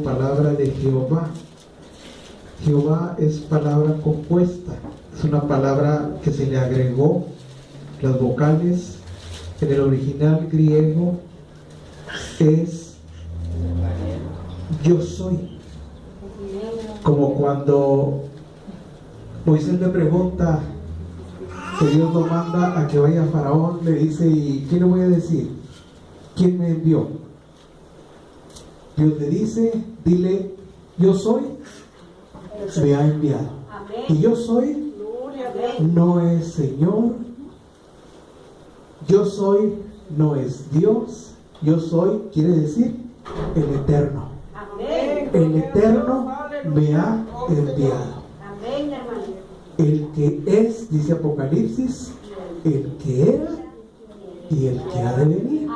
Palabra de Jehová. Jehová es palabra compuesta, es una palabra que se le agregó las vocales. En el original griego es yo soy. Como cuando Moisés le pregunta que Dios lo manda a que vaya a Faraón, le dice: ¿y qué le voy a decir? ¿Quién me envió? Dios le dice: dile, yo soy, me ha enviado. Y yo soy no es Señor, yo soy no es Dios, yo soy quiere decir el Eterno. El Eterno me ha enviado. El que es, dice Apocalipsis, el que era y el que ha de venir.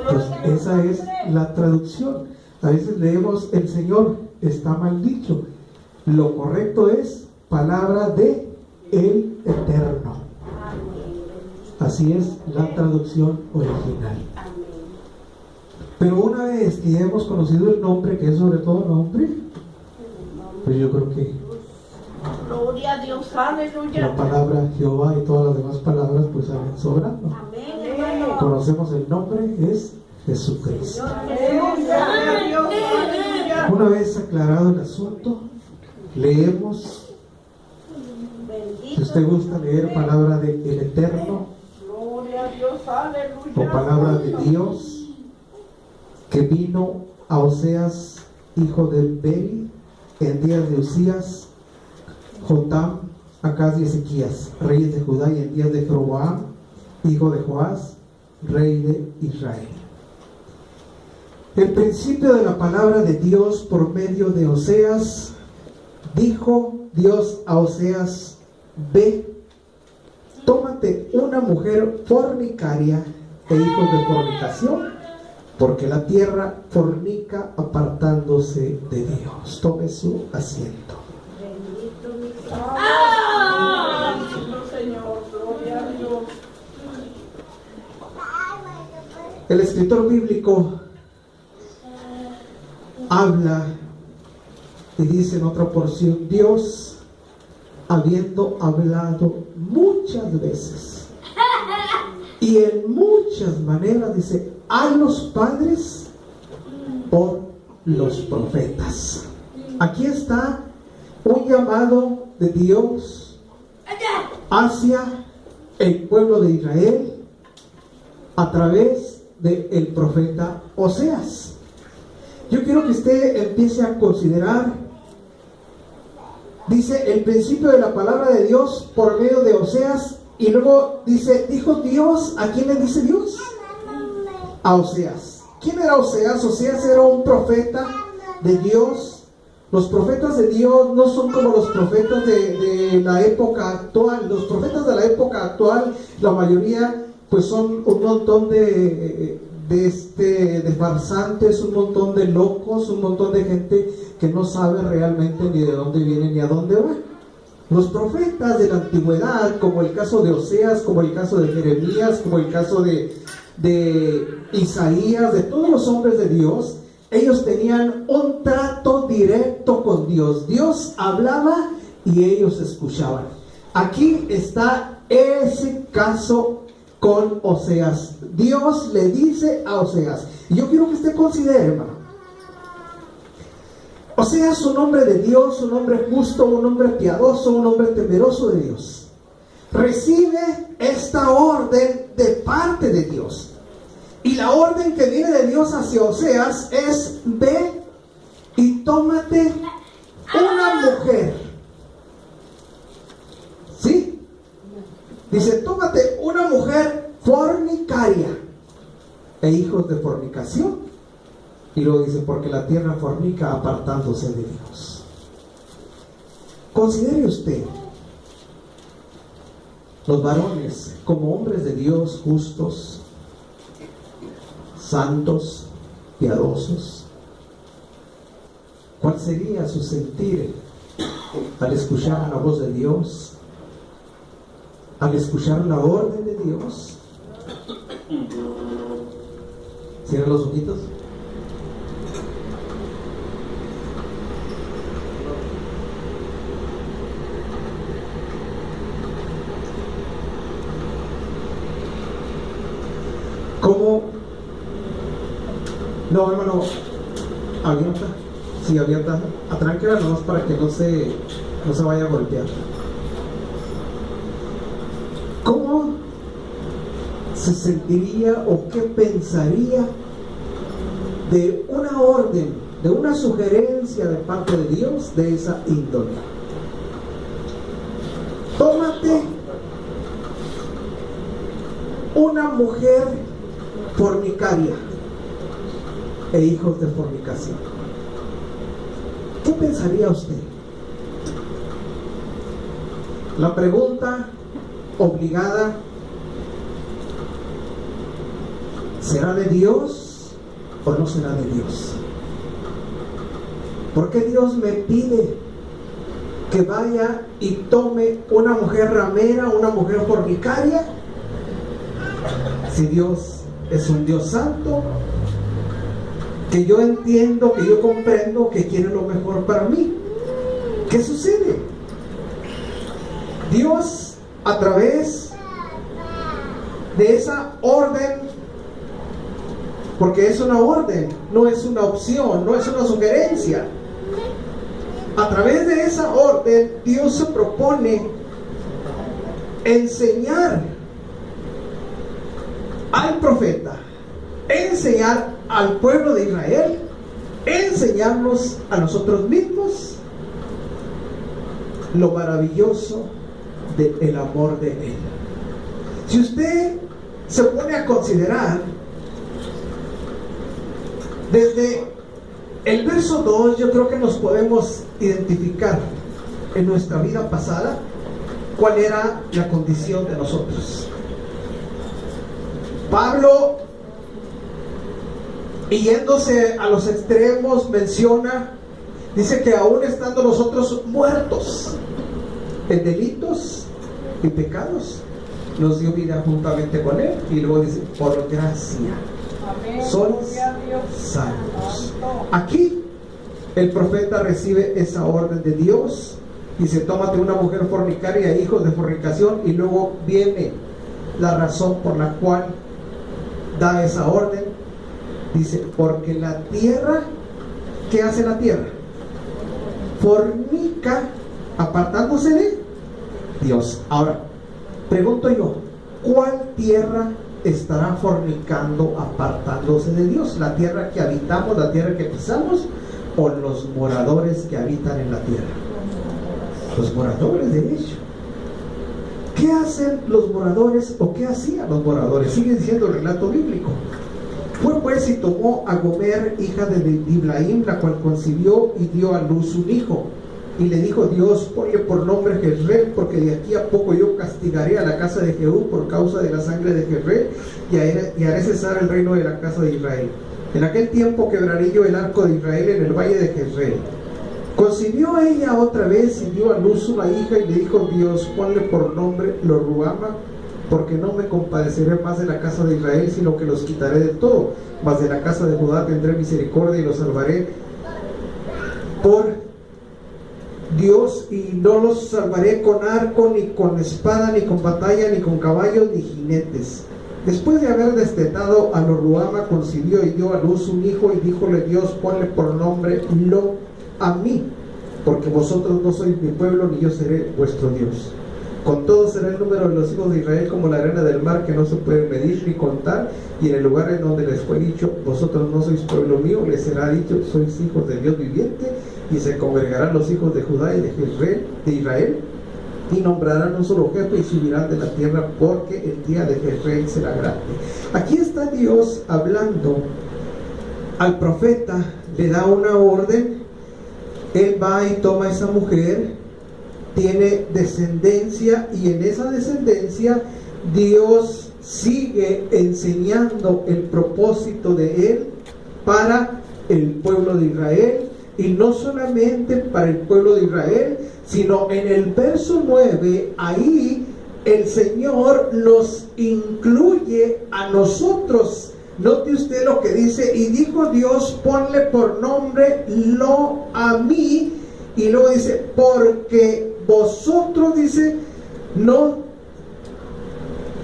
Pues esa es la traducción. A veces leemos el Señor, está mal dicho. Lo correcto es palabra de el Eterno. Así es la traducción original. Pero una vez que ya hemos conocido el nombre, que es sobre todo nombre, pues yo creo que gloria a Dios, aleluya. La palabra Jehová y todas las demás palabras pues salen sobrando. Conocemos el nombre, es Jesucristo. Una vez aclarado el asunto, leemos, si usted gusta leer palabra de el Eterno o palabra de Dios, que vino a Oseas, hijo de Beri, en días de Usías, Jotam, Acaz y Ezequías, reyes de Judá, y en días de Jeroboam, hijo de Joás, rey de Israel. El principio de la palabra de Dios por medio de Oseas, dijo Dios a Oseas: ve, tómate una mujer fornicaria e hijos de fornicación, porque la tierra fornica apartándose de Dios. Tome su asiento. El escritor bíblico habla y dice en otra porción: Dios, habiendo hablado muchas veces y en muchas maneras, dice, a los padres por los profetas. Aquí está un llamado de Dios hacia el pueblo de Israel a través del profeta Oseas. Yo quiero que usted empiece a considerar, dice, el principio de la palabra de Dios por medio de Oseas, y luego dice, dijo Dios. ¿A quién le dice Dios? A Oseas. ¿Quién era Oseas? Oseas era un profeta de Dios. Los profetas de Dios no son como los profetas de la época actual. Los profetas de la época actual, la mayoría, pues son un montón de farsantes, un montón de locos, un montón de gente que no sabe realmente ni de dónde viene ni a dónde va. Los profetas de la antigüedad, como el caso de Oseas, como el caso de Jeremías, como el caso de Isaías, de todos los hombres de Dios, ellos tenían un trato directo con Dios. Dios hablaba y ellos escuchaban. Aquí está ese caso con Oseas. Dios le dice a Oseas, y yo quiero que usted considere, hermano, Oseas, un hombre de Dios, un hombre justo, un hombre piadoso, un hombre temeroso de Dios, recibe esta orden de parte de Dios. Y la orden que viene de Dios hacia Oseas es: ve y tómate una mujer. ¿Sí? Dice, tómate una mujer fornicaria e hijos de fornicación. Y luego dice, porque la tierra fornica apartándose de Dios. Considere usted, los varones como hombres de Dios, justos, santos, piadosos, ¿cuál sería su sentir al escuchar la voz de Dios? Al escuchar la orden de Dios. Cierra los ojitos. No, hermano, abierta. Sí, abierta. Atránquela nomás para que no se vaya a golpear. ¿Cómo se sentiría o qué pensaría de una orden, de una sugerencia de parte de Dios de esa índole? Tómate una mujer fornicaria e hijos de fornicación. ¿Qué pensaría usted? La pregunta obligada: ¿será de Dios o no será de Dios? ¿Por qué Dios me pide que vaya y tome una mujer ramera, una mujer fornicaria? Si Dios es un Dios santo, que yo entiendo, que yo comprendo que quiere lo mejor para mí. ¿Qué sucede? Dios, a través de esa orden, porque es una orden, no es una opción, no es una sugerencia, a través de esa orden Dios se propone enseñar al profeta, enseñar al pueblo de Israel, enseñarnos a nosotros mismos lo maravilloso del amor de Él. Si usted se pone a considerar desde el verso 2, yo creo que nos podemos identificar en nuestra vida pasada cuál era la condición de nosotros. Pablo, yéndose a los extremos, menciona, dice que aún estando nosotros muertos en delitos y pecados, nos dio vida juntamente con Él. Y luego dice, por gracia sois salvos. Aquí el profeta recibe esa orden de Dios. Dice, tómate una mujer fornicaria, hijos de fornicación. Y luego viene la razón por la cual da esa orden. Dice, porque la tierra, ¿qué hace la tierra? Fornica, apartándose de Dios. Ahora, pregunto yo, ¿cuál tierra estará fornicando, apartándose de Dios? ¿La tierra que habitamos, la tierra que pisamos, o los moradores que habitan en la tierra? Los moradores, de hecho. ¿Qué hacen los moradores o qué hacían los moradores? Sigue diciendo el relato bíblico. Fue pues y tomó a Gomer, hija de Diblaim, la cual concibió y dio a luz un hijo. Y le dijo Dios, ponle por nombre Jezreel, porque de aquí a poco yo castigaré a la casa de Jehú por causa de la sangre de Jezreel, y haré cesar el reino de la casa de Israel. En aquel tiempo quebraré yo el arco de Israel en el valle de Jezreel. Concibió ella otra vez y dio a luz una hija, y le dijo Dios, ponle por nombre Lo-ruhama, porque no me compadeceré más de la casa de Israel, sino que los quitaré de todo. Mas de la casa de Judá tendré misericordia y los salvaré por Dios, y no los salvaré con arco, ni con espada, ni con batalla, ni con caballos, ni jinetes. Después de haber destetado a Lo-ruhama, concibió y dio a luz un hijo, y díjole Dios, ponle por nombre Lo-ammi, porque vosotros no sois mi pueblo, ni yo seré vuestro Dios. Con todo será el número de los hijos de Israel como la arena del mar, que no se puede medir ni contar. Y en el lugar en donde les fue dicho, vosotros no sois pueblo mío, les será dicho, sois hijos del Dios viviente. Y se congregarán los hijos de Judá y de Israel, y nombrarán un solo jefe, y subirán de la tierra, porque el día de Jezreel será grande. Aquí está Dios hablando al profeta, le da una orden. Él va y toma a esa mujer, tiene descendencia, y en esa descendencia Dios sigue enseñando el propósito de Él para el pueblo de Israel. Y no solamente para el pueblo de Israel, sino en el verso 9, ahí el Señor nos incluye a nosotros. Note usted lo que dice, y dijo Dios, ponle por nombre Lo-ammi, y luego dice, porque vosotros, dice, no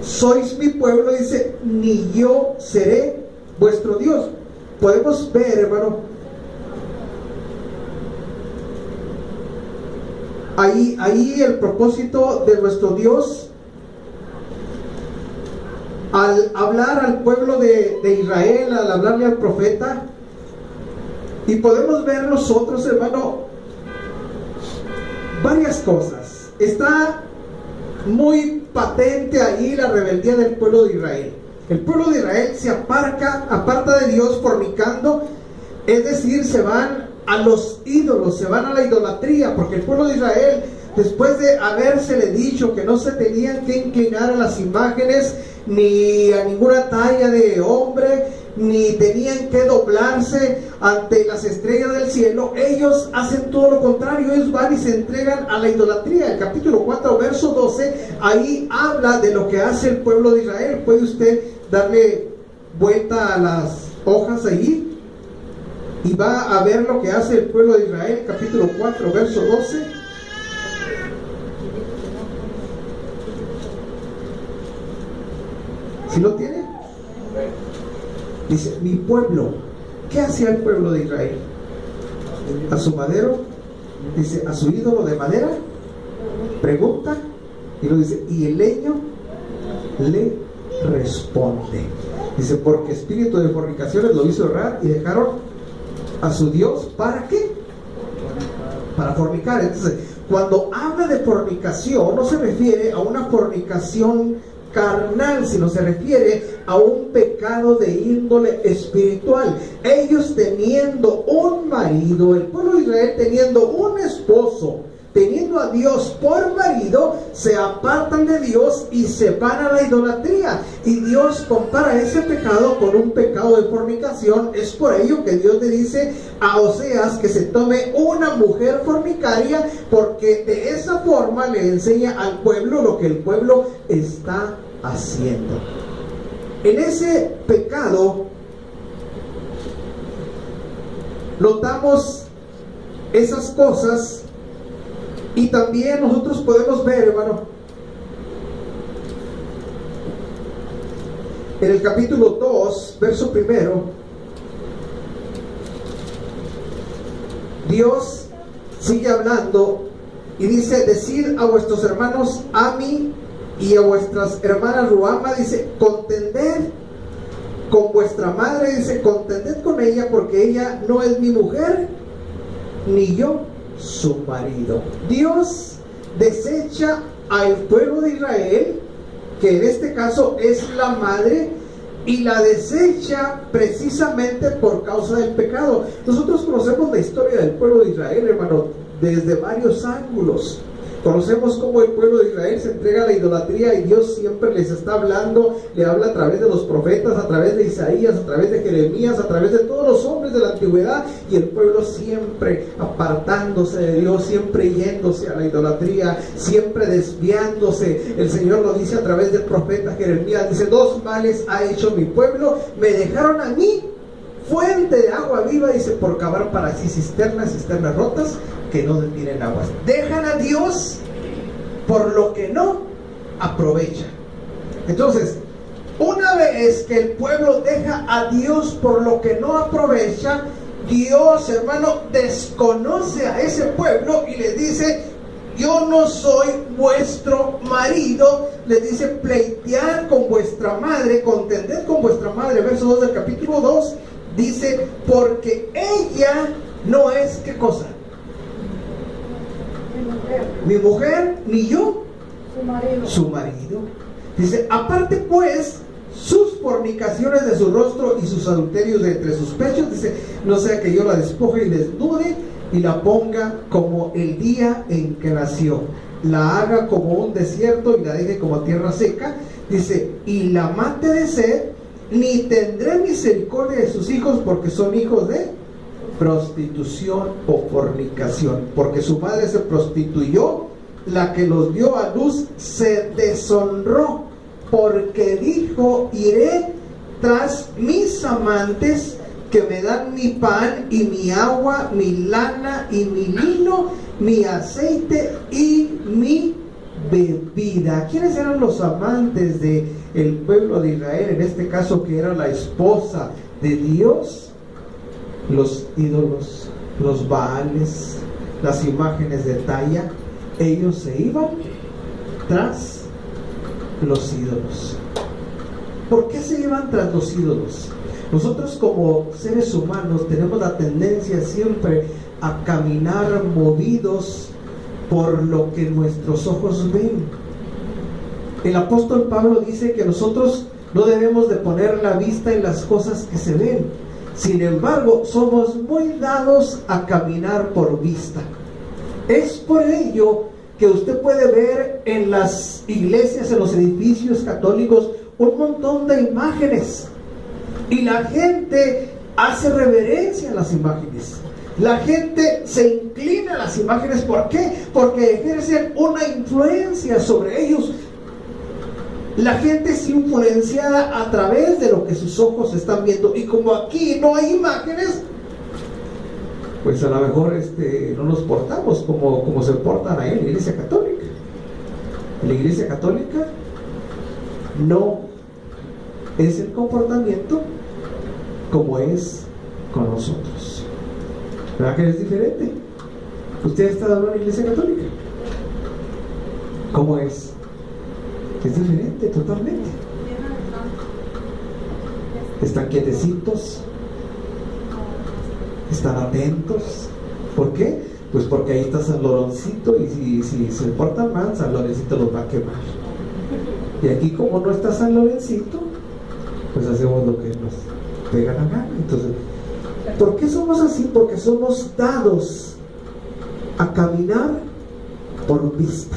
sois mi pueblo, dice, ni yo seré vuestro Dios. podemos ver, hermano, ahí el propósito de nuestro Dios al hablar al pueblo de Israel, al hablarle al profeta. Y podemos ver nosotros, hermano, varias cosas. Está muy patente ahí la rebeldía del pueblo de Israel. El pueblo de Israel se aparta de Dios fornicando, es decir, se van a los ídolos, se van a la idolatría, porque el pueblo de Israel, después de habérsele dicho que no se tenían que inclinar a las imágenes, ni a ninguna talla de hombre, ni tenían que doblarse ante las estrellas del cielo, ellos hacen todo lo contrario. Ellos van y se entregan a la idolatría. El capítulo 4, verso 12, ahí habla de lo que hace el pueblo de Israel. Puede usted darle vuelta a las hojas ahí y va a ver lo que hace el pueblo de Israel. Capítulo 4, verso 12. ¿Sí lo tiene? Dice, mi pueblo. ¿Qué hacía el pueblo de Israel? A su madero, dice, a su ídolo de madera, pregunta, y lo dice, y el leño le responde. Dice, porque espíritu de fornicaciones lo hizo errar y dejaron a su Dios. ¿Para qué? Para fornicar. Entonces, cuando habla de fornicación, no se refiere a una fornicación carnal, sino se refiere a un pecado de índole espiritual. Ellos teniendo un marido, el pueblo de Israel teniendo un esposo, teniendo a Dios por marido, se apartan de Dios y se van a la idolatría. Y Dios compara ese pecado con un pecado de fornicación. Es por ello que Dios le dice a Oseas que se tome una mujer fornicaria, porque de esa forma le enseña al pueblo lo que el pueblo está haciendo. En ese pecado notamos esas cosas. Y también nosotros podemos ver, hermano, en el capítulo 2, verso 1, Dios sigue hablando y dice, decid a vuestros hermanos Ami y a vuestras hermanas Ruama, dice, contended con vuestra madre, dice, contended con ella, porque ella no es mi mujer, ni yo su marido. Dios desecha al pueblo de Israel, que en este caso es la madre, y la desecha precisamente por causa del pecado. Nosotros conocemos la historia del pueblo de Israel, hermano, desde varios ángulos. Conocemos cómo el pueblo de Israel se entrega a la idolatría y Dios siempre les está hablando, le habla a través de los profetas, a través de Isaías, a través de Jeremías, a través de todos los hombres de la antigüedad, y el pueblo siempre apartándose de Dios, siempre yéndose a la idolatría, siempre desviándose. El Señor lo dice a través del profeta Jeremías, dice, dos males ha hecho mi pueblo, me dejaron a mí fuente de agua viva, dice, por cavar para sí cisternas rotas que no detienen aguas. Dejan a Dios por lo que no aprovechan. Entonces, una vez que el pueblo deja a Dios por lo que no aprovecha, Dios, hermano, desconoce a ese pueblo y les dice, yo no soy vuestro marido. Les dice, pleitear con vuestra madre, contended con vuestra madre. Verso 2 del capítulo 2 dice, porque ella no es, ¿qué cosa? Mi mujer, ni yo su marido. Dice, aparte pues sus fornicaciones de su rostro y sus adulterios de entre sus pechos, dice, no sea que yo la despoje y desnude y la ponga como el día en que nació, la haga como un desierto y la deje como tierra seca, dice, y la mate de sed, ni tendré misericordia de sus hijos, porque son hijos de prostitución o fornicación, porque su madre se prostituyó, la que los dio a luz se deshonró, porque dijo, iré tras mis amantes que me dan mi pan y mi agua, mi lana y mi lino, mi aceite y mi bebida. ¿Quiénes eran los amantes del pueblo de Israel? En este caso, que era la esposa de Dios. los ídolos, los baales, las imágenes de talla, ellos se iban tras los ídolos. ¿Por qué se iban tras los ídolos? Nosotros como seres humanos tenemos la tendencia siempre a caminar movidos por lo que nuestros ojos ven. El apóstol Pablo dice que nosotros no debemos de poner la vista en las cosas que se ven. Sin embargo, somos muy dados a caminar por vista. Es por ello que usted puede ver en las iglesias, en los edificios católicos, un montón de imágenes. Y la gente hace reverencia a las imágenes. La gente se inclina a las imágenes. ¿Por qué? Porque ejercen una influencia sobre ellos. La gente es influenciada a través de lo que sus ojos están viendo. Y como aquí no hay imágenes, pues a lo mejor no nos portamos como se portan ahí en la Iglesia Católica. En la Iglesia Católica no es el comportamiento como es con nosotros. ¿Verdad que es diferente? ¿Usted ha estado en la Iglesia Católica? ¿Cómo es? Es diferente totalmente. Están quietecitos, están atentos. ¿Por qué? Pues porque ahí está San Lorencito, y si se portan mal, San Lorencito los va a quemar. Y aquí, como no está San Lorencito, pues hacemos lo que nos pega la gana. Entonces, ¿por qué somos así? Porque somos dados a caminar por vista.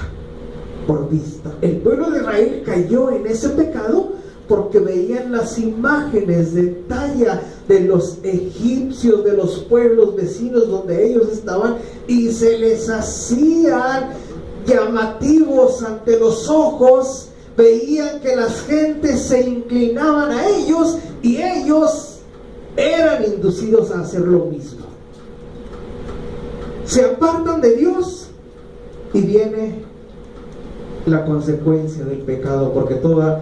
Por vista. El pueblo de Israel cayó en ese pecado porque veían las imágenes de talla de los egipcios, de los pueblos vecinos donde ellos estaban, y se les hacían llamativos ante los ojos. Veían que las gentes se inclinaban a ellos y ellos eran inducidos a hacer lo mismo. Se apartan de Dios y viene la consecuencia del pecado, porque toda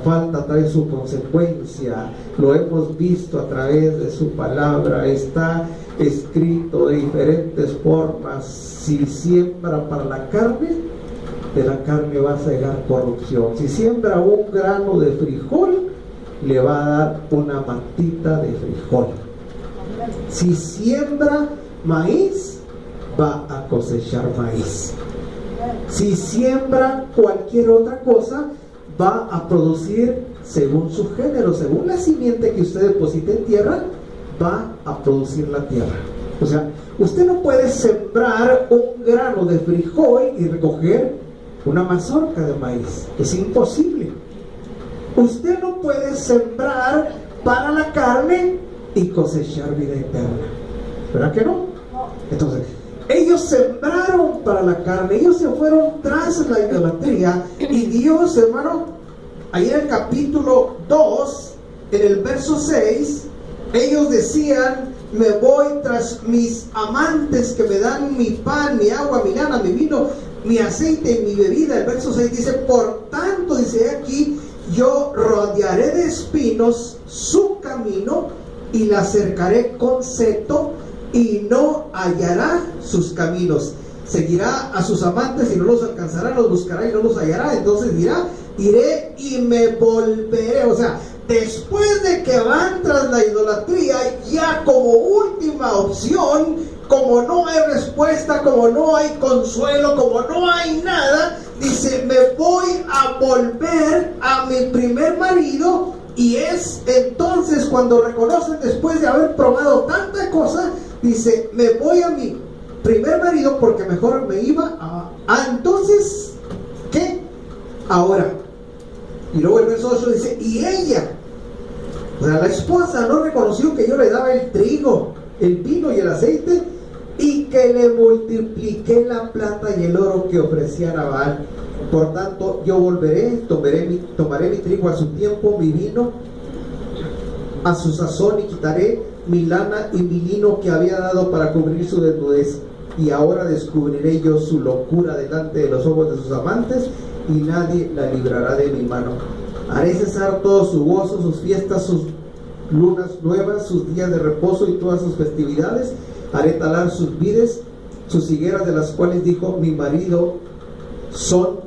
falta trae su consecuencia. Lo hemos visto a través de su palabra, está escrito de diferentes formas. Si siembra para la carne, de la carne va a cegar corrupción. Si siembra un grano de frijol, le va a dar una matita de frijol. Si siembra maíz, va a cosechar maíz. Si siembra cualquier otra cosa, va a producir según su género, según la simiente que usted deposite en tierra, va a producir la tierra. O sea, usted no puede sembrar un grano de frijol y recoger una mazorca de maíz. Es imposible. Usted no puede sembrar para la carne y cosechar vida eterna. ¿Verdad que no? Entonces, ellos sembraron para la carne, ellos se fueron tras la idolatría, y Dios, hermano, ahí en el capítulo 2, en el verso 6, ellos decían: me voy tras mis amantes que me dan mi pan, mi agua, mi lana, mi vino, mi aceite y mi bebida. El verso 6 dice: por tanto, dice aquí, yo rodearé de espinos su camino y la cercaré con seto, y no hallará sus caminos. Seguirá a sus amantes y no los alcanzará, los buscará y no los hallará. Entonces dirá: iré y me volveré. O sea, después de que van tras la idolatría, ya como última opción, como no hay respuesta, como no hay consuelo, como no hay nada, dice: me voy a volver a mi primer marido. Y es entonces cuando reconocen, después de haber probado tanta cosa, dice: me voy a mi primer marido porque mejor me iba a entonces, ¿qué? Ahora. Y luego el verso 8 dice: y ella, o sea, la esposa, no reconoció que yo le daba el trigo, el vino y el aceite, y que le multipliqué la plata y el oro que ofrecía Nabal. Por tanto, yo volveré, tomaré mi trigo a su tiempo, mi vino a su sazón, y quitaré mi lana y mi lino que había dado para cubrir su desnudez. Y ahora descubriré yo su locura delante de los ojos de sus amantes, y nadie la librará de mi mano. Haré cesar todo su gozo, sus fiestas, sus lunas nuevas, sus días de reposo y todas sus festividades. Haré talar sus vides, sus higueras, de las cuales dijo mi marido, son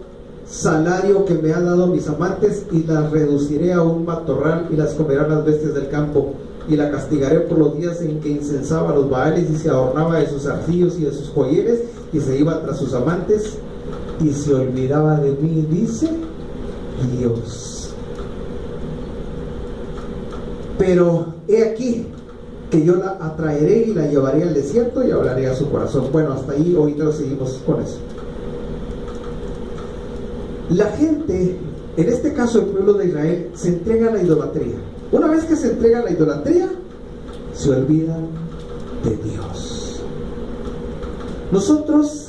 salario que me han dado mis amantes, y las reduciré a un matorral, y las comerán las bestias del campo. Y la castigaré por los días en que incensaba a los Baales, y se adornaba de sus arcillos y de sus joyeles, y se iba tras sus amantes, y se olvidaba de mí, dice Dios. Pero he aquí que yo la atraeré y la llevaré al desierto y hablaré a su corazón. Bueno, hasta ahí, ahorita seguimos con eso. La gente, en este caso el pueblo de Israel, se entrega a la idolatría. Una vez que se entrega a la idolatría, se olvidan de Dios. Nosotros,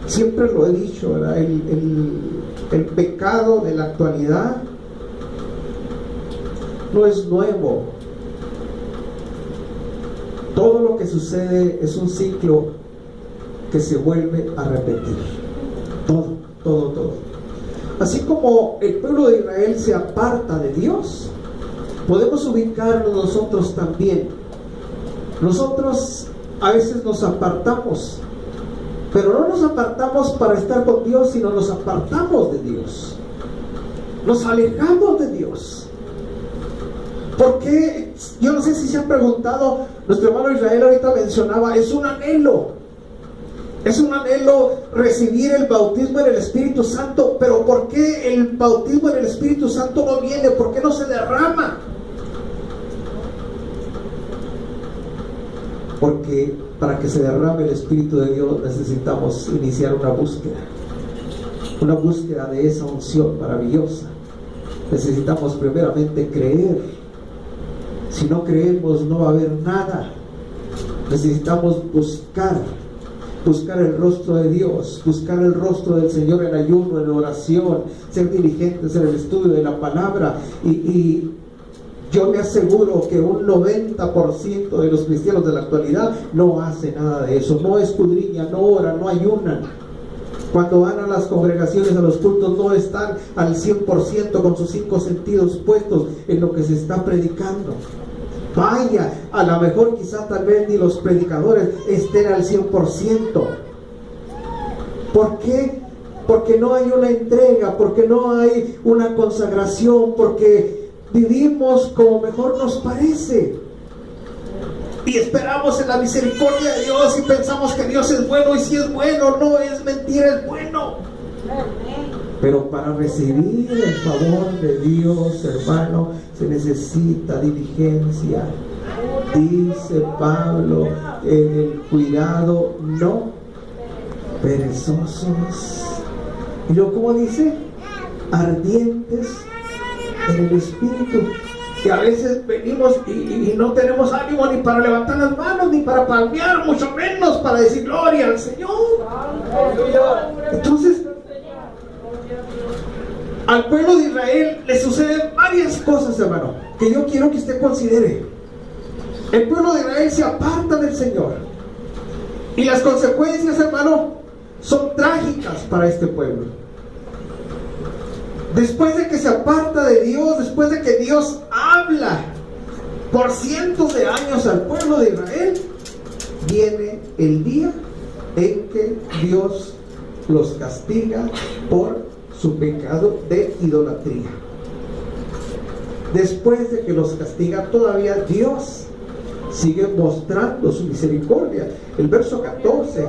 siempre lo he dicho, ¿verdad? El pecado de la actualidad no es nuevo. Todo lo que sucede es un ciclo que se vuelve a repetir. Todo. Así como el pueblo de Israel se aparta de Dios, podemos ubicarnos nosotros también. Nosotros a veces nos apartamos, pero no nos apartamos para estar con Dios, sino nos apartamos de Dios. Nos alejamos de Dios. ¿Por qué? Yo no sé si se han preguntado. Nuestro hermano Israel ahorita mencionaba, es un anhelo recibir el bautismo en el Espíritu Santo. Pero ¿por qué el bautismo en el Espíritu Santo no viene? ¿Por qué no se derrama? Porque para que se derrame el Espíritu de Dios necesitamos iniciar una búsqueda de esa unción maravillosa. Necesitamos primeramente creer. Si no creemos, no va a haber nada. Necesitamos buscar el rostro de Dios, buscar el rostro del Señor en ayuno, en oración, ser diligentes en el estudio de la palabra. Y yo me aseguro que un 90% de los cristianos de la actualidad no hace nada de eso, no escudriñan, no oran, no ayunan. Cuando van a las congregaciones, a los cultos, no están al 100% con sus 5 sentidos puestos en lo que se está predicando. Vaya, a lo mejor quizá tal vez ni los predicadores estén al 100%. ¿Por qué? Porque no hay una entrega, porque no hay una consagración, porque vivimos como mejor nos parece. Y esperamos en la misericordia de Dios y pensamos que Dios es bueno, y si es bueno, no es mentira, es bueno. Pero para recibir el favor de Dios, hermano, se necesita diligencia. Dice Pablo, en el cuidado no perezosos. Y luego, ¿cómo dice? Ardientes en el Espíritu. Que a veces venimos y no tenemos ánimo ni para levantar las manos, ni para palmear, mucho menos para decir gloria al Señor. Entonces, al pueblo de Israel le suceden varias cosas, hermano, que yo quiero que usted considere. El pueblo de Israel se aparta del Señor, y las consecuencias, hermano, son trágicas para este pueblo. Después de que se aparta de Dios, después de que Dios habla por cientos de años al pueblo de Israel, viene el día en que Dios los castiga por su pecado de idolatría. Después de que los castiga, todavía Dios sigue mostrando su misericordia. El verso 14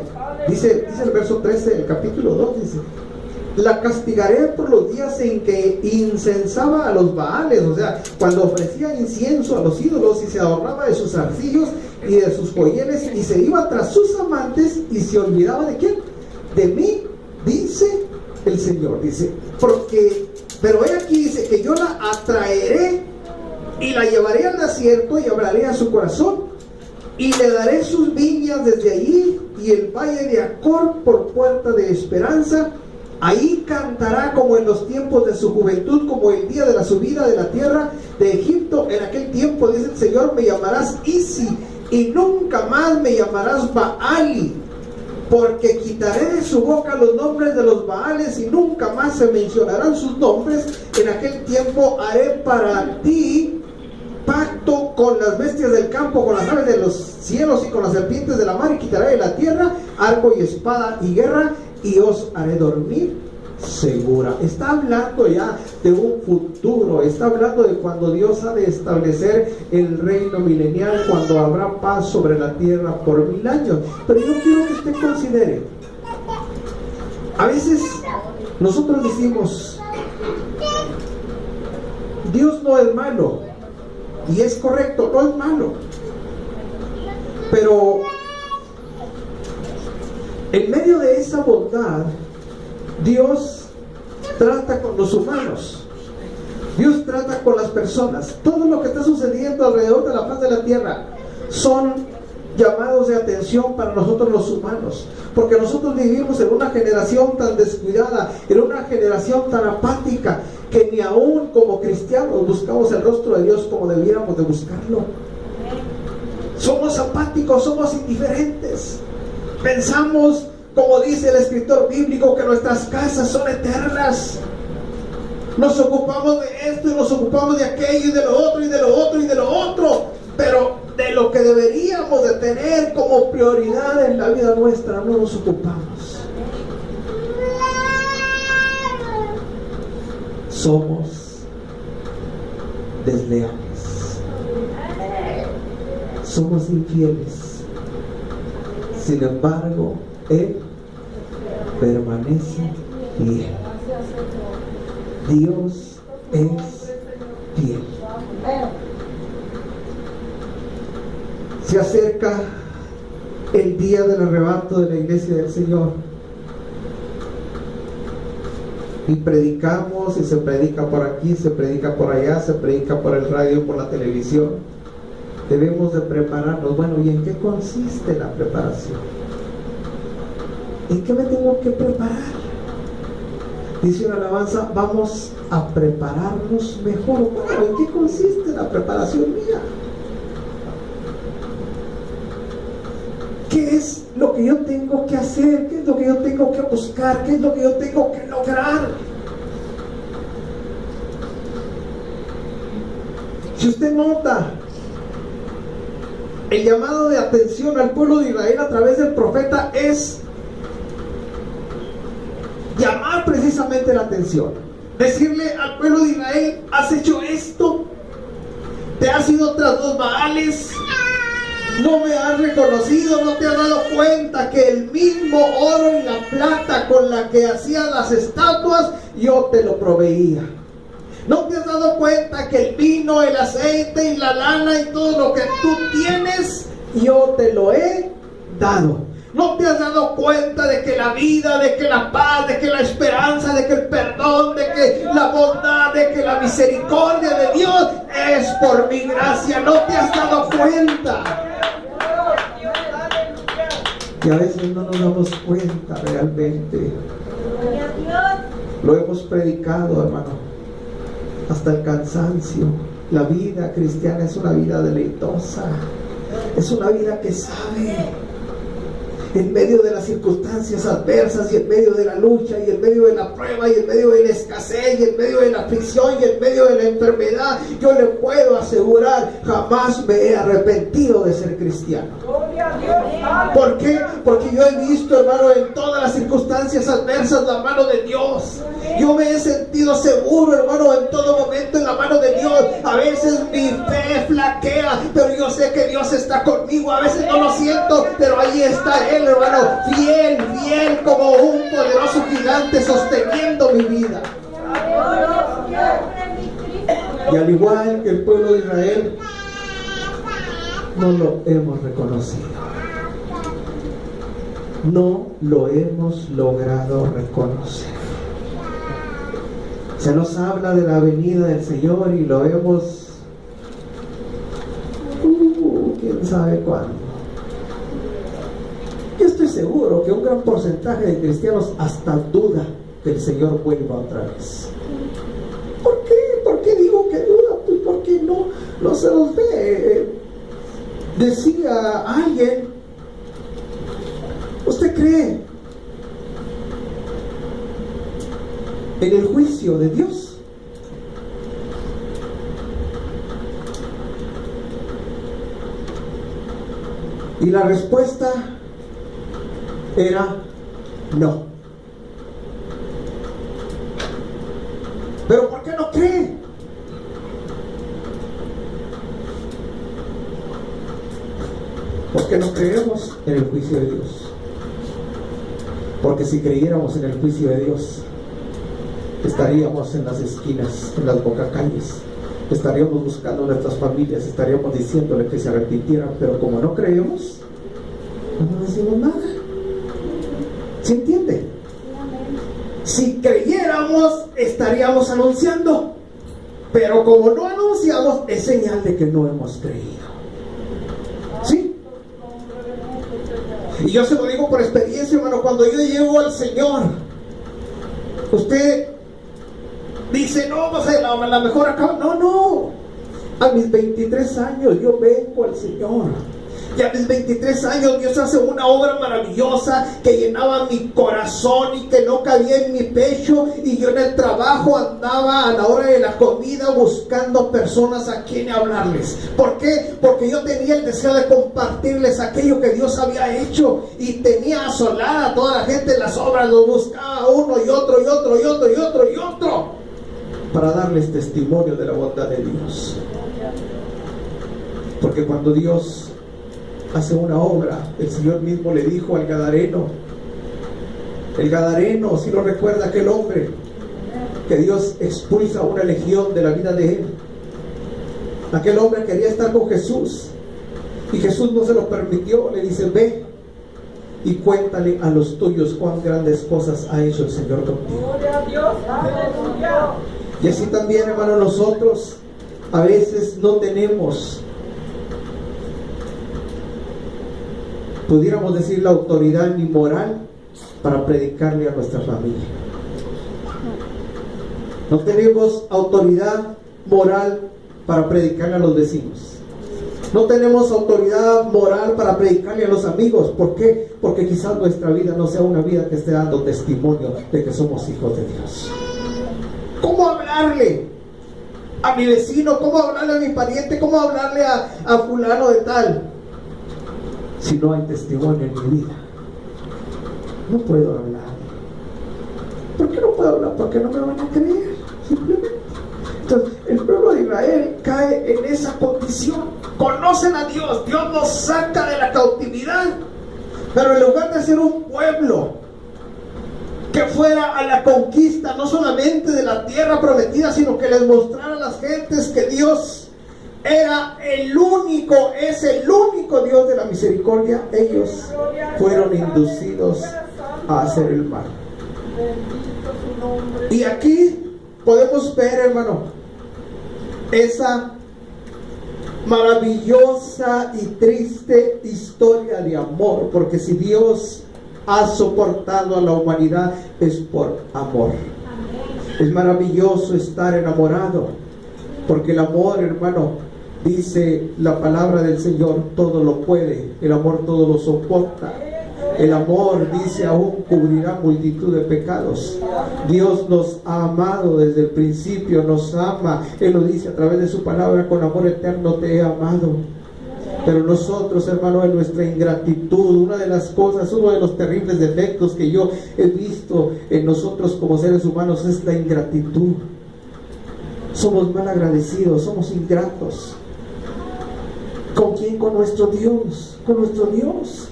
dice el verso 13 del capítulo 2, dice: la castigaré por los días en que incensaba a los Baales, o sea, cuando ofrecía incienso a los ídolos y se adornaba de sus arcillos y de sus joyeles, y se iba tras sus amantes y se olvidaba ¿de quién? De mí, dice el Señor. Dice, pero he aquí, dice, que yo la atraeré y la llevaré al desierto y hablaré a su corazón, y le daré sus viñas desde allí y el valle de Acor por puerta de esperanza. Ahí cantará como en los tiempos de su juventud, como el día de la subida de la tierra de Egipto. En aquel tiempo, dice el Señor, me llamarás Isi, y nunca más me llamarás Baali, porque quitaré de su boca los nombres de los Baales, y nunca más se mencionarán sus nombres. En aquel tiempo haré para ti pacto con las bestias del campo, con las aves de los cielos y con las serpientes de la mar, y quitaré de la tierra arco y espada y guerra, y os haré dormir segura. Está hablando ya de un futuro, está hablando de cuando Dios ha de establecer el reino milenial, cuando habrá paz sobre la tierra por 1000 años. Pero yo quiero que usted considere, a veces nosotros decimos, Dios no es malo, y es correcto, no es malo, pero en medio de esa bondad, Dios trata con los humanos, Dios trata con las personas. Todo lo que está sucediendo alrededor de la faz de la tierra son llamados de atención para nosotros los humanos, porque nosotros vivimos en una generación tan descuidada, en una generación tan apática, que ni aún como cristianos buscamos el rostro de Dios como debiéramos de buscarlo. Somos apáticos, somos indiferentes. Pensamos, como dice el escritor bíblico, que nuestras casas son eternas. Nos ocupamos de esto y nos ocupamos de aquello y de lo otro y de lo otro y de lo otro, pero de lo que deberíamos de tener como prioridad en la vida nuestra no nos ocupamos. Somos desleales, somos infieles. Sin embargo, Él permanece fiel. Dios es fiel. Se acerca el día del arrebato de la iglesia del Señor, y predicamos, y se predica por aquí, se predica por allá, se predica por el radio, por la televisión. Debemos de prepararnos. Bueno, ¿y en qué consiste la preparación? ¿En qué me tengo que preparar? Dice una alabanza, vamos a prepararnos mejor. Bueno, ¿en qué consiste la preparación mía? ¿Qué es lo que yo tengo que hacer? ¿Qué es lo que yo tengo que buscar? ¿Qué es lo que yo tengo que lograr? Si usted nota, el llamado de atención al pueblo de Israel a través del profeta es llamar precisamente la atención, decirle al pueblo de Israel: has hecho esto, te has ido tras los Baales, no me has reconocido, no te has dado cuenta que el mismo oro y la plata con la que hacías las estatuas yo te lo proveía. No te has dado cuenta que el vino, el aceite y la lana y todo lo que tú tienes yo te lo he dado. No te has dado cuenta de que la vida, de que la paz, de que la esperanza, de que el perdón, de que la bondad, de que la misericordia de Dios es por mi gracia. No te has dado cuenta. Que a veces no nos damos cuenta realmente. Lo hemos predicado, hermano, hasta el cansancio. La vida cristiana es una vida deleitosa, es una vida que sabe, en medio de las circunstancias adversas y en medio de la lucha y en medio de la prueba y en medio de la escasez y en medio de la aflicción y en medio de la enfermedad, yo le puedo asegurar, jamás me he arrepentido de ser cristiano. ¿Por qué? Porque yo he visto, hermano, en todas las circunstancias adversas la mano de Dios. Yo me he sentido seguro, hermano, en todo momento en la mano de Dios. A veces mi fe flaquea, pero yo sé que Dios está conmigo. A veces no lo siento, pero ahí está Él, hermano, fiel, fiel como un poderoso gigante sosteniendo mi vida. Y al igual que el pueblo de Israel, no lo hemos reconocido. No lo hemos logrado reconocer. Se nos habla de la venida del Señor y lo vemos, quién sabe cuándo. Yo estoy seguro que un gran porcentaje de cristianos hasta duda que el Señor vuelva otra vez. ¿Por qué? ¿Por qué digo que duda? Pues porque no se los ve. Decía alguien: ¿usted cree en el juicio de Dios? Y la respuesta era no. ¿Pero por qué no cree? Porque no creemos en el juicio de Dios. Porque si creyéramos en el juicio de Dios, estaríamos en las esquinas, en las bocacalles, estaríamos buscando a nuestras familias, estaríamos diciéndole que se arrepintieran, pero como no creemos, no decimos nada. ¿Se entiende? Si creyéramos, estaríamos anunciando, pero como no anunciamos, es señal de que no hemos creído. ¿Sí? Y yo se lo digo por experiencia, hermano. Cuando yo llego al Señor, usted dice, no, pues la mejor acaba. No, a mis 23 años yo vengo al Señor. Y a mis 23 años Dios hace una obra maravillosa que llenaba mi corazón y que no cabía en mi pecho. Y yo en el trabajo andaba a la hora de la comida buscando personas a quien hablarles. ¿Por qué? Porque yo tenía el deseo de compartirles aquello que Dios había hecho. Y tenía asolada a toda la gente en las obras. Lo buscaba uno y otro y otro y otro y otro y otro, para darles testimonio de la bondad de Dios. Porque cuando Dios hace una obra, el Señor mismo le dijo al Gadareno, si lo recuerda, aquel hombre que Dios expulsa una legión de la vida de él. Aquel hombre quería estar con Jesús y Jesús no se lo permitió. Le dice, ve y cuéntale a los tuyos cuán grandes cosas ha hecho el Señor contigo. Gloria a Dios, aleluya. Y así también, hermano, nosotros a veces no tenemos, pudiéramos decir, la autoridad ni moral para predicarle a nuestra familia. No tenemos autoridad moral para predicarle a los vecinos. No tenemos autoridad moral para predicarle a los amigos. ¿Por qué? Porque quizás nuestra vida no sea una vida que esté dando testimonio de que somos hijos de Dios. ¿Cómo hablarle a mi vecino? ¿Cómo hablarle a mi pariente? ¿Cómo hablarle a fulano de tal? Si no hay testimonio en mi vida, no puedo hablar. ¿Por qué no puedo hablar? Porque no me van a creer, simplemente. Entonces, el pueblo de Israel cae en esa condición. Conocen a Dios, Dios nos saca de la cautividad, pero en lugar de ser un pueblo que fuera a la conquista, no solamente de la tierra prometida, sino que les mostrara a las gentes que Dios era el único, es el único Dios de la misericordia, ellos fueron inducidos a hacer el mal. Y aquí podemos ver, hermano, esa maravillosa y triste historia de amor, porque si Dios ha soportado a la humanidad es por amor. Es maravilloso estar enamorado, porque el amor, hermano, dice la palabra del Señor, todo lo puede. El amor todo lo soporta. El amor, dice, aún cubrirá multitud de pecados. Dios nos ha amado desde el principio, nos ama. Él lo dice a través de su palabra, con amor eterno te he amado. Pero nosotros, hermano, en nuestra ingratitud, una de las cosas, uno de los terribles defectos que yo he visto en nosotros como seres humanos es la ingratitud. Somos mal agradecidos, somos ingratos. ¿Con quién? Con nuestro Dios, con nuestro Dios.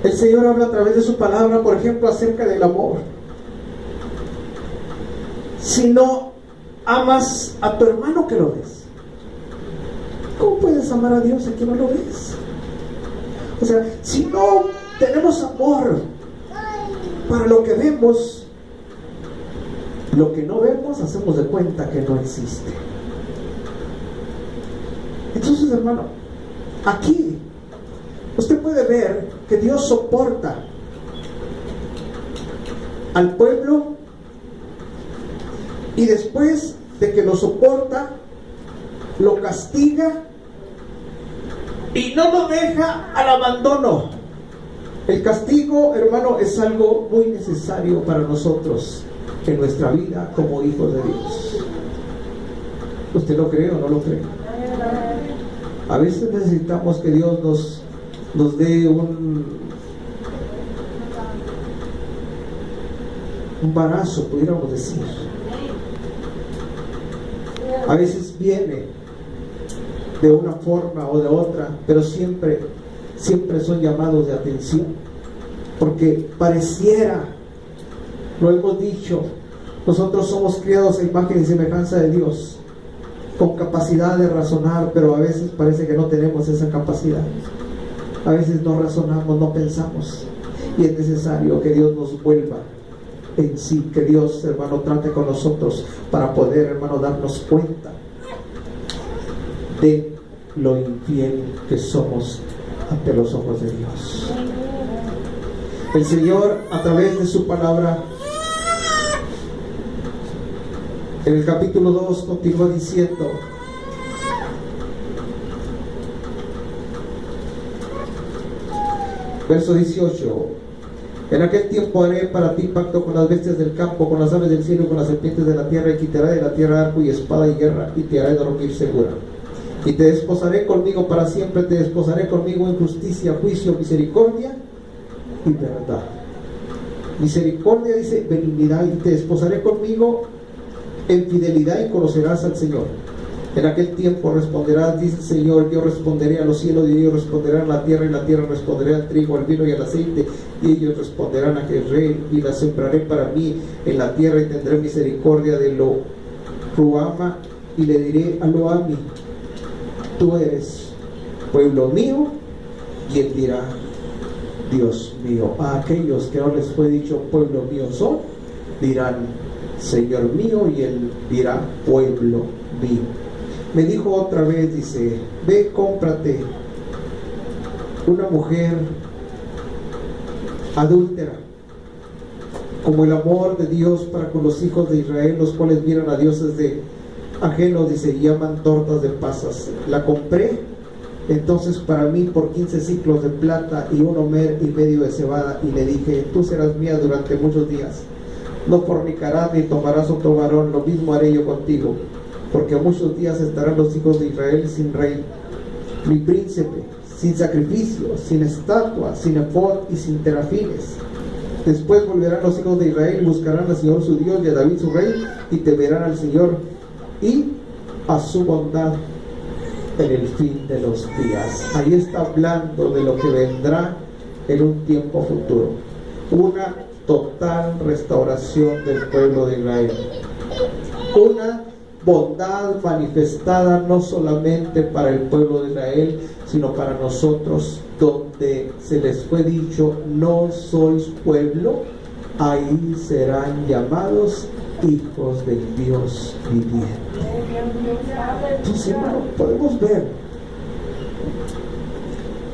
El Señor habla a través de su palabra, por ejemplo, acerca del amor. Si no amas a tu hermano que lo ves, ¿cómo puedes amar a Dios a quien no lo ves? O sea, si no tenemos amor para lo que vemos, lo que no vemos hacemos de cuenta que no existe. Entonces, hermano, aquí usted puede ver que Dios soporta al pueblo y después de que lo soporta, lo castiga y no lo deja al abandono. El castigo, hermano, es algo muy necesario para nosotros en nuestra vida como hijos de Dios. ¿Usted lo cree o no lo cree? A veces necesitamos que Dios nos dé un embarazo, pudiéramos decir. A veces viene de una forma o de otra, pero siempre son llamados de atención, porque pareciera, lo hemos dicho, nosotros somos criados a imagen y semejanza de Dios, con capacidad de razonar, pero a veces parece que no tenemos esa capacidad. A veces no razonamos, no pensamos, y es necesario que Dios nos vuelva en sí, que Dios, hermano, trate con nosotros para poder, hermano, darnos cuenta de lo infiel que somos ante los ojos de Dios. El Señor, a través de su palabra, en el capítulo 2 continúa diciendo: verso 18: en aquel tiempo haré para ti pacto con las bestias del campo, con las aves del cielo, con las serpientes de la tierra, y quitaré de la tierra arco y espada y guerra, y te haré dormir segura. Y te desposaré conmigo para siempre, te desposaré conmigo en justicia, juicio, misericordia y verdad. Misericordia, dice, benignidad, y te desposaré conmigo en fidelidad, y conocerás al Señor. En aquel tiempo responderás, dice el Señor: yo responderé a los cielos, y ellos responderán a la tierra, y la tierra responderá al trigo, al vino y al aceite, y ellos responderán a Jezreel, y la sembraré para mí en la tierra, y tendré misericordia de lo Ruama, y le diré a Loami: tú eres pueblo mío. Y él dirá: Dios mío. A aquellos que no les fue dicho pueblo mío son, dirán: Señor mío. Y él dirá: pueblo mío. Me dijo otra vez, dice: ve, cómprate una mujer adúltera, como el amor de Dios para con los hijos de Israel, los cuales miran a dioses de ajenos, dice, y llaman tortas de pasas. La compré entonces para mí por 15 ciclos de plata y 1 homer y medio de cebada, y le dije: tú serás mía durante muchos días, no fornicarás ni tomarás otro varón, lo mismo haré yo contigo, porque muchos días estarán los hijos de Israel sin rey, ni príncipe, sin sacrificio, sin estatua, sin efod y sin terafines. Después volverán los hijos de Israel y buscarán al Señor su Dios y a David su rey, y temerán al Señor y a su bondad en el fin de los días. Ahí está hablando de lo que vendrá en un tiempo futuro, una total restauración del pueblo de Israel, una bondad manifestada no solamente para el pueblo de Israel, sino para nosotros, donde se les fue dicho: no sois pueblo, ahí serán llamados hijos del Dios viviente. Entonces, hermano, podemos ver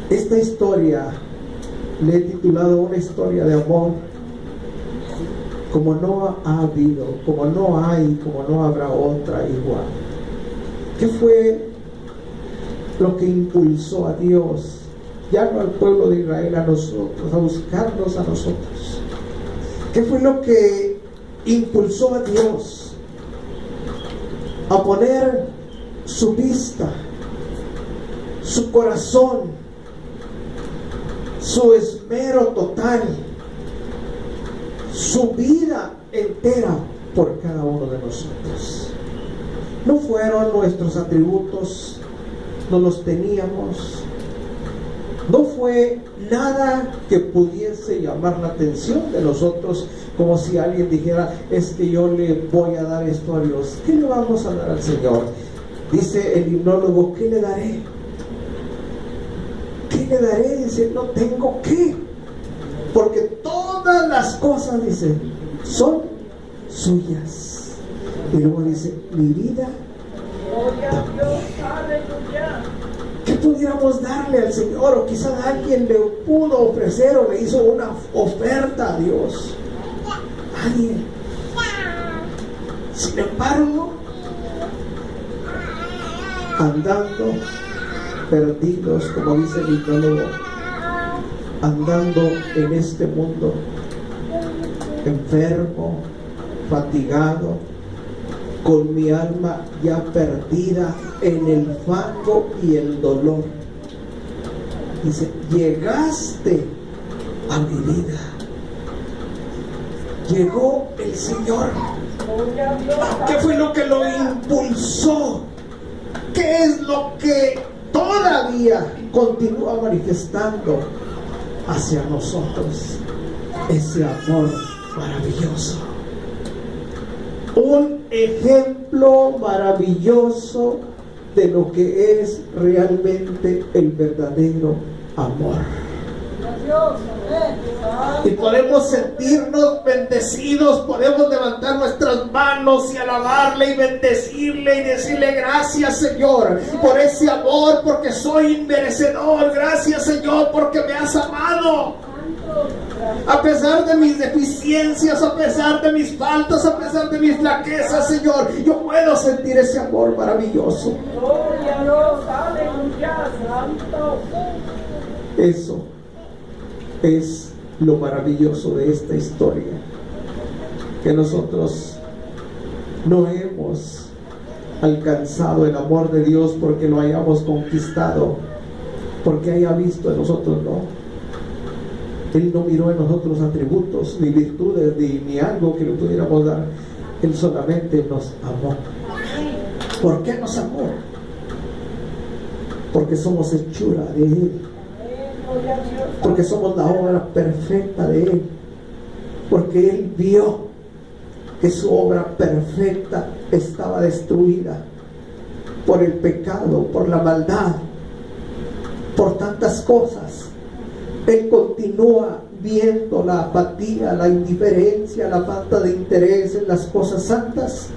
esta historia, le he titulado una historia de amor como no ha habido, como no hay, como no habrá otra igual. ¿Qué fue lo que impulsó a Dios, ya no al pueblo de Israel, a nosotros, a buscarnos a nosotros? ¿Qué fue lo que impulsó a Dios a poner su vista, su corazón, su esmero total, su vida entera por cada uno de nosotros? No fueron nuestros atributos, no los teníamos, no fue nada que pudiese llamar la atención de nosotros, como si alguien dijera: es que yo le voy a dar esto a Dios. ¿Qué le vamos a dar al Señor? Dice el himnólogo: ¿qué le daré? ¿Qué le daré? Dice: no tengo qué, porque todas las cosas, dice, son suyas. Y luego dice: mi vida también. ¿Qué pudiéramos darle al Señor? O quizás alguien le pudo ofrecer o le hizo una oferta a Dios. Nadie. Sin embargo, andando perdidos, como dice el himnólogo, andando en este mundo, enfermo, fatigado, con mi alma ya perdida en el fango y el dolor. Dice, llegaste a mi vida. Llegó el Señor. ¿Qué fue lo que lo impulsó? ¿Qué es lo que todavía continúa manifestando hacia nosotros? Ese amor maravilloso. Un ejemplo maravilloso de lo que es realmente el verdadero amor. Y podemos sentirnos bendecidos, podemos levantar nuestras manos y alabarle y bendecirle y decirle gracias, Señor, por ese amor, porque soy inmerecedor. Gracias, Señor, porque me has amado. A pesar de mis deficiencias, a pesar de mis faltas, a pesar de mis flaquezas, Señor, yo puedo sentir ese amor maravilloso. Gloria a Dios, aleluya, santo. Eso es lo maravilloso de esta historia, que nosotros no hemos alcanzado el amor de Dios porque lo hayamos conquistado, porque haya visto en nosotros, no. Él no miró en nosotros atributos, ni virtudes, ni algo que le pudiéramos dar. Él solamente nos amó. ¿Por qué nos amó? Porque somos hechura de Él. Porque somos la obra perfecta de Él. Porque Él vio que su obra perfecta estaba destruida por el pecado, por la maldad, por tantas cosas. Él continúa viendo la apatía, la indiferencia, la falta de interés en las cosas santas,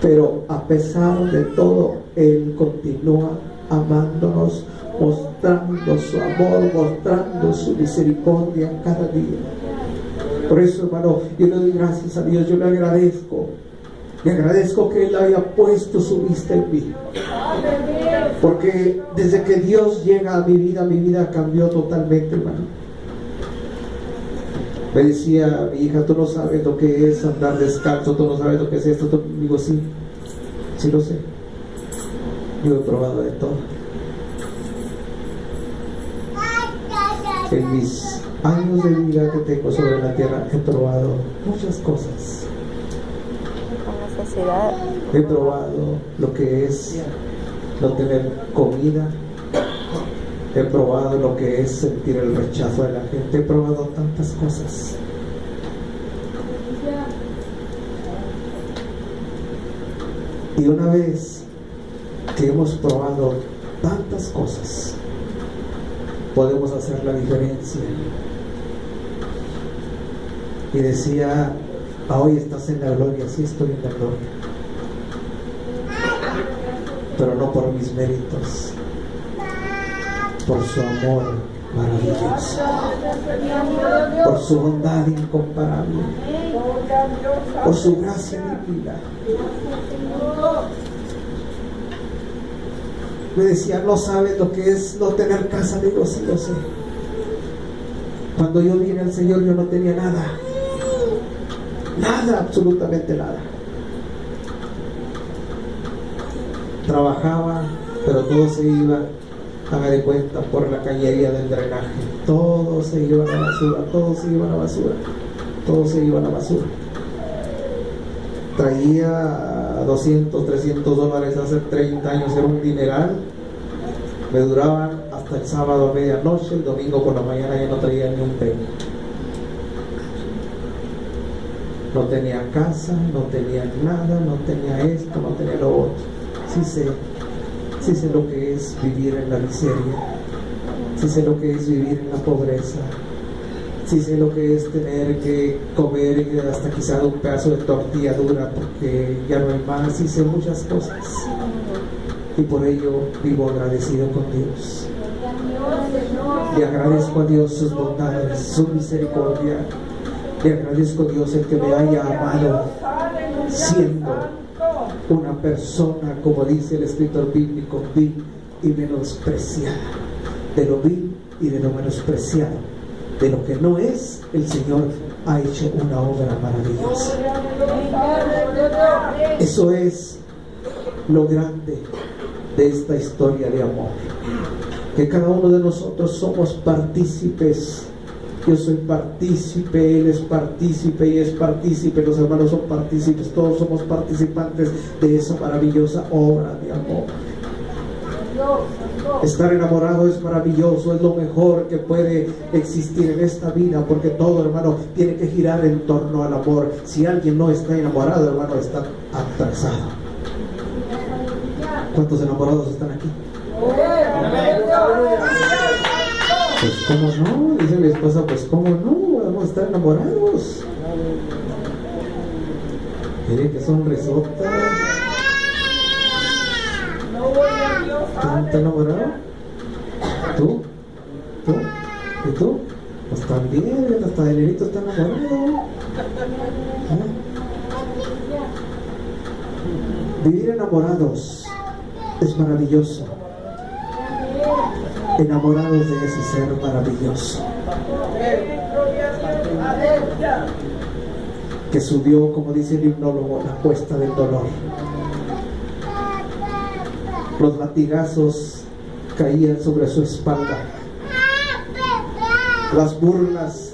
pero a pesar de todo, Él continúa amándonos, mostrando su amor, mostrando su misericordia cada día. Por eso, hermano, yo le doy gracias a Dios, yo le agradezco que Él haya puesto su vista en mí. Porque desde que Dios llega a mi vida cambió totalmente, hermano. Me decía mi hija, tú no sabes lo que es andar descalzo, tú no sabes lo que es esto. Digo, sí lo sé. Yo he probado de todo. En mis años de vida que tengo sobre la tierra he probado muchas cosas. He probado lo que es no tener comida. He probado lo que es sentir el rechazo de la gente. He probado tantas cosas. Y una vez que hemos probado tantas cosas, podemos hacer la diferencia. Y decía, hoy estás en la gloria. Sí, estoy en la gloria, pero no por mis méritos, por su amor maravilloso, por su bondad incomparable, por su gracia divina. Me decía, no sabes lo que es no tener casa. Le digo, sí lo sé. Cuando yo vine al Señor yo no tenía nada, absolutamente nada. Trabajaba, pero todo se iba, haga de cuenta, por la cañería del drenaje. Todo se iba a la basura, todo se iba a la basura, todo se iba a la basura. Traía $200, $300 hace 30 años, era un dineral. Me duraban hasta el sábado a medianoche, el domingo por la mañana ya no traía ni un peso. No tenía casa, no tenía nada, no tenía esto, no tenía lo otro. Sí sé lo que es vivir en la miseria, sí sé lo que es vivir en la pobreza, sí sé lo que es tener que comer hasta quizá un pedazo de tortilla dura porque ya no hay más. Sí sé muchas cosas y por ello vivo agradecido con Dios. Le agradezco a Dios sus bondades, su misericordia. Le agradezco a Dios el que me haya amado siendo una persona, como dice el escritor bíblico, vil y menospreciada. De lo vil y de lo menospreciado de lo que no es, el Señor ha hecho una obra maravillosa. Eso es lo grande de esta historia de amor, que cada uno de nosotros somos partícipes. Yo soy partícipe, él es partícipe y es partícipe, los hermanos son partícipes, todos somos participantes de esa maravillosa obra de amor. Estar enamorado es maravilloso, es lo mejor que puede existir en esta vida, porque todo, hermano, tiene que girar en torno al amor. Si alguien no está enamorado, hermano, está atrasado. ¿Cuántos enamorados están aquí? Pues cómo no, dice mi esposa, pues cómo no, vamos a estar enamorados. Miren que sonrisota. ¿Tú estás enamorado? ¿Tú? ¿Tú? ¿Y tú? Pues también, hasta el nenito está enamorado. Vivir enamorados es maravilloso. Enamorados de ese ser maravilloso que subió, como dice el himnólogo, la cuesta del dolor. Los latigazos caían sobre su espalda, las burlas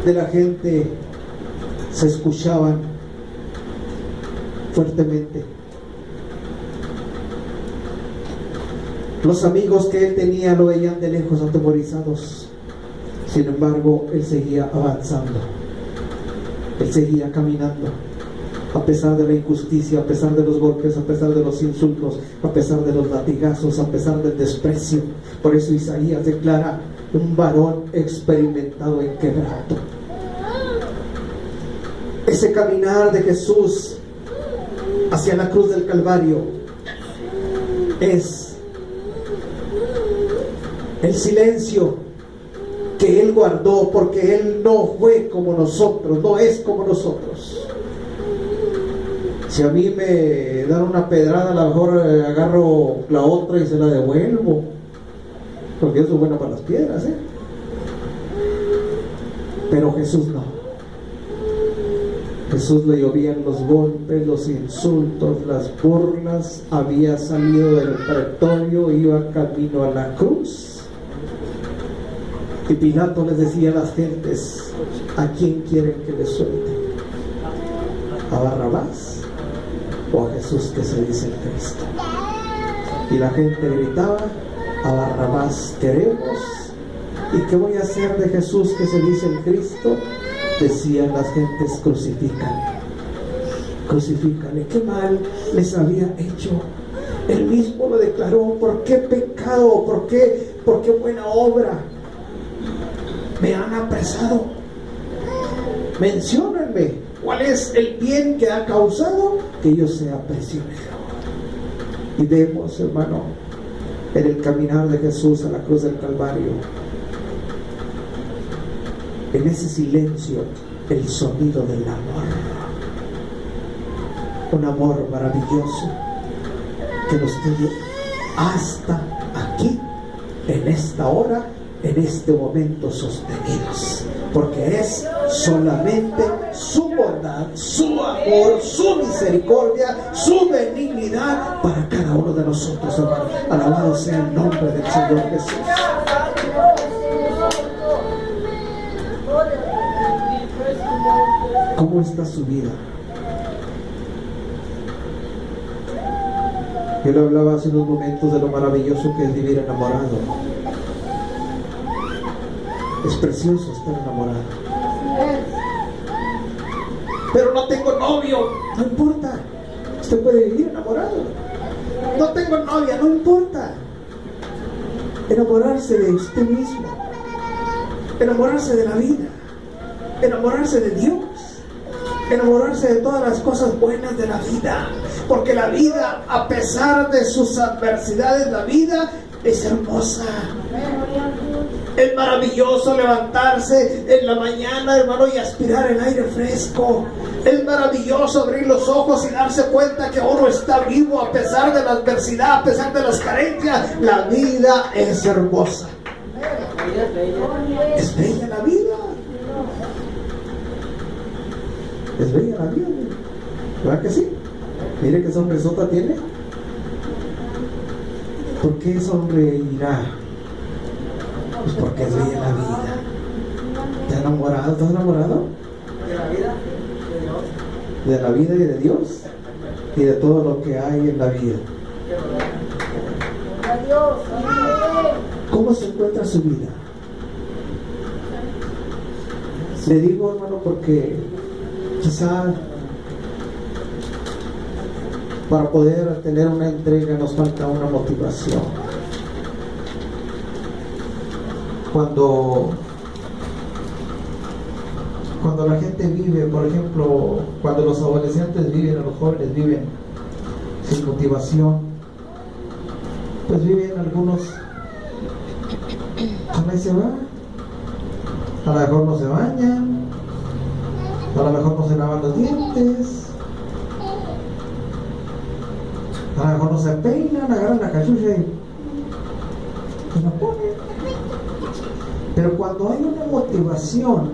de la gente se escuchaban fuertemente. Los amigos que él tenía lo veían de lejos atemorizados. Sin embargo, él seguía avanzando. Él seguía caminando. A pesar de la injusticia, a pesar de los golpes, a pesar de los insultos, a pesar de los latigazos, a pesar del desprecio. Por eso Isaías declara: un varón experimentado en quebranto. Ese caminar de Jesús hacia la cruz del Calvario es el silencio que Él guardó, porque Él no fue como nosotros, no es como nosotros. Si a mí me dan una pedrada, a lo mejor agarro la otra y se la devuelvo, porque eso es bueno para las piedras, Pero Jesús no. Jesús le llovían los golpes, los insultos, las burlas. Había salido del pretorio, iba camino a la cruz. Y Pilato les decía a las gentes: ¿a quién quieren que les suelte? ¿A Barrabás o a Jesús, que se dice el Cristo? Y la gente gritaba: a Barrabás queremos. ¿Y qué voy a hacer de Jesús, que se dice el Cristo? Decían las gentes: crucifícale, crucifícale. ¿Qué mal les había hecho? Él mismo lo declaró. ¿Por qué pecado? ¿Por qué buena obra me han apresado? Menciónenme cuál es el bien que ha causado que yo sea prisionero. Y vemos, hermano, en el caminar de Jesús a la cruz del Calvario, en ese silencio, el sonido del amor. Un amor maravilloso que nos tiene hasta aquí, en esta hora, en este momento, sostenidos, porque es solamente su bondad, su amor, su misericordia, su benignidad para cada uno de nosotros, hermano. Alabado sea el nombre del Señor Jesús. ¿Cómo está su vida? Yo le hablaba hace unos momentos de lo maravilloso que es vivir enamorado. Es precioso estar enamorado. Pero no tengo novio. No importa. Usted puede vivir enamorado. No tengo novia. No importa. Enamorarse de usted mismo. Enamorarse de la vida. Enamorarse de Dios. Enamorarse de todas las cosas buenas de la vida. Porque la vida, a pesar de sus adversidades, la vida es hermosa. Es maravilloso levantarse en la mañana, hermano, y aspirar el aire fresco. Es maravilloso abrir los ojos y darse cuenta que uno está vivo a pesar de la adversidad, a pesar de las carencias. La vida es hermosa. Es bella la vida. Es bella la vida. ¿Verdad que sí? Mire qué sonrisota tiene. ¿Por qué sonreirá? Pues porque es bella la vida. ¿Estás enamorado? ¿Estás enamorado? De la vida, de Dios. De la vida y de Dios. Y de todo lo que hay en la vida. Adiós. ¿Cómo se encuentra su vida? Le digo, hermano, porque quizá para poder tener una entrega nos falta una motivación. Cuando la gente vive, por ejemplo, cuando los adolescentes viven o los jóvenes viven sin motivación, pues viven algunos, a se va, a lo mejor no se bañan, a lo mejor no se lavan los dientes, a lo mejor no se peinan, agarran la cachucha y la ponen. Pero cuando hay una motivación,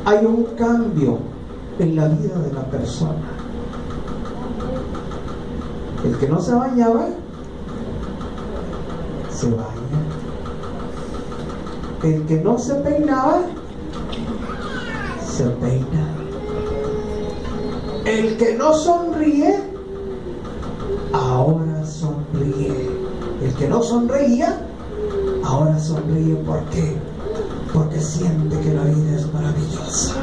hay un cambio en la vida de la persona. El que no se bañaba, se baña. El que no se peinaba, se peina. El que no sonríe, ahora sonríe. El que no sonreía, ahora sonríe. ¿Por qué? Porque siente que la vida es maravillosa.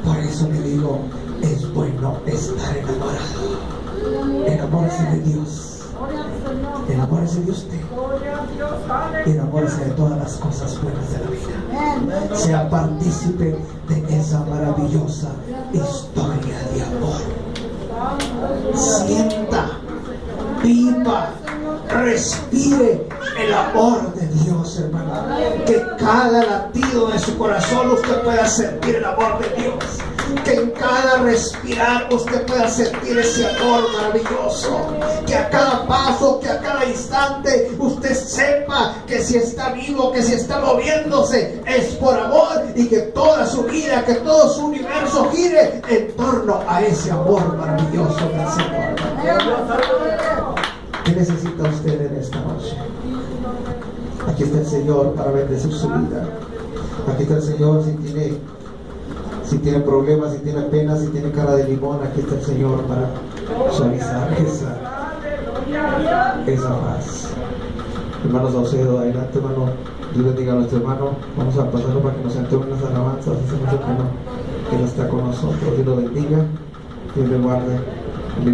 Por eso le digo, es bueno estar enamorado. Enamórese de Dios. Enamórese de usted. Enamórese de todas las cosas buenas de la vida. Sea partícipe de esa maravillosa historia de amor. Sienta, viva, respire el amor de Dios, hermano. Que cada latido de su corazón usted pueda sentir el amor de Dios. Que en cada respirar usted pueda sentir ese amor maravilloso. Que a cada paso, que a cada instante usted sepa que si está vivo, que si está moviéndose es por amor, y que toda su vida, que todo su universo gire en torno a ese amor maravilloso del Señor. ¿Qué necesita usted en esta noche? Aquí está el Señor para bendecir su vida. Aquí está el Señor si tiene problemas, si tiene penas, si tiene cara de limón. Aquí está el Señor para suavizar esa paz. Hermanos Saucedo, adelante, hermano. Dios bendiga a nuestro hermano. Vamos a pasarlo para que nos sentemos en las alabanzas. Hace mucho que no está con nosotros. Dios lo bendiga. Dios le guarde.